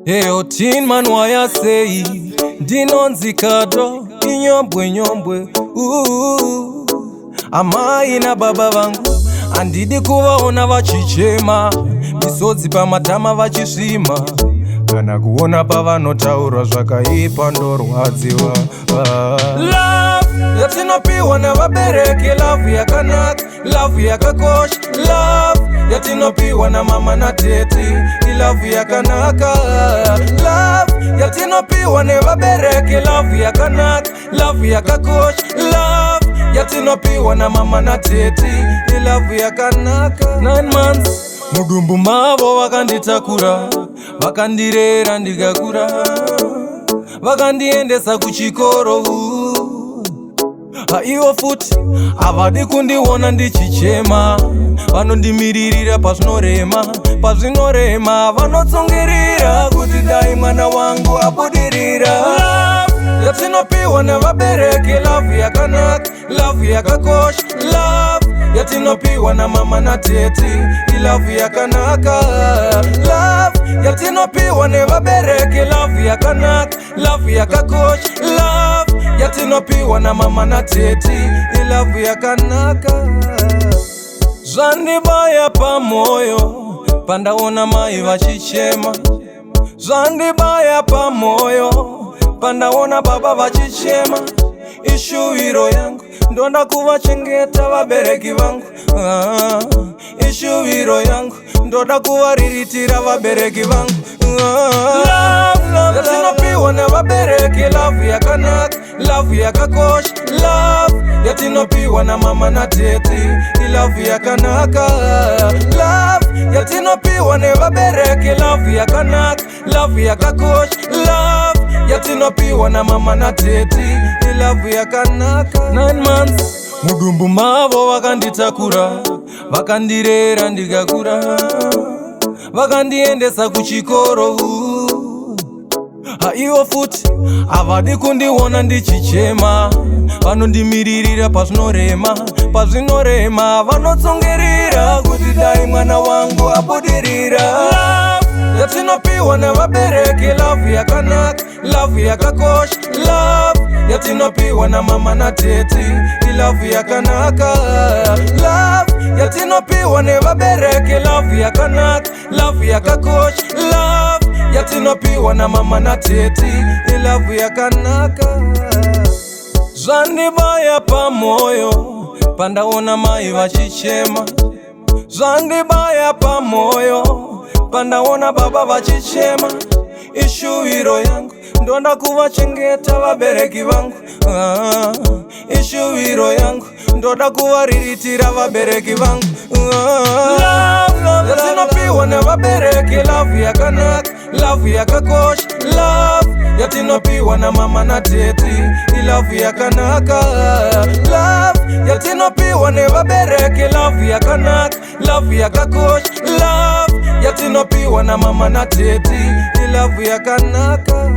Eyo tin man waya sei dinonzi kado inyombwe amai na baba vangu andidi kuvaona vachichema misodzi pamatama vachisvima kana kuona pavanotaura zvakaipa ndorwadziwa. Love yatinopiwa navabereki, love yakanaka, love yakakosha, love yatinopiwa na mama na teti, love yakanaka. Love yatinopiwa nevabereki, love yakanaka, love yakakosha, love yatinopiwa na mama na teti, love yakanaka. 9 months mudumbu mavo vakanditakura, vakandirera ndikakura, vakandiendesa kuchikoro. Haiwo futi havadi kundiona ndichichema, vanondimiririra pazvinorema vanotsungirira kuti dai mwana wangu abudirira. Love yatinopiwa nevabereki, love yakanaka, love yakakosha, love yatinopiwa na mama na teti, love yakanaka. Love yatinopiwa nevabereki, love yakanaka, love yakakosha, love yatinopiwa na mama na teti, love yakanaka. Zvandibaya pamoyo pandaona mai vachichema, zvandibaya pamoyo pandaona baba vachichema. Ishuviro yangu ndonda kuvachengeta vabereki vangu, ishuviro yangu ndoda kuvariritira vabereki vangu. Love yatinopiwa nevabereki, love yakanaka, love yakakosha, love yatinopiwa na mama na teti, love yakanaka. Love yatinopiwa nevabereki, love yakanaka, love yakakosha, love yatinopiwa na mama na teti, love yakanaka. 9 months mudumbu mavo vakanditakura, vakandirera ndikakura, vakandiendesa kuchikoro. Haiwo futi havadi kundiona ndichichema, vanondimiririra pazvinorema vanotsungirira kuti dai mwana wangu abudirira. Love yatinopiwa nevabereki, love yakanaka, love yakakosha, love yatinopiwa na mama na teti, love yakanaka. Love yatinopiwa nevabereki, love yakanaka, love yakakosha, love yatinopiwa na mama na teti, love yakanaka. Zvandibaya pamoyo pandaona mai vachichema, zvandibaya pamoyo pandaona baba vachichema. Ishuviro yangu ndonda kuvachengeta vabereki vangu, ishuviro yangu ndoda kuvariritira vabereki vangu. Love yatinopiwa nevabereki, love yakanaka, love yakakosha, love yatinopiwa na mama na teti, love yakanaka. Love yatinopiwa nevabereki, love yakanaka, love yakakosha, love yatinopiwa na mama na teti, love yakanaka.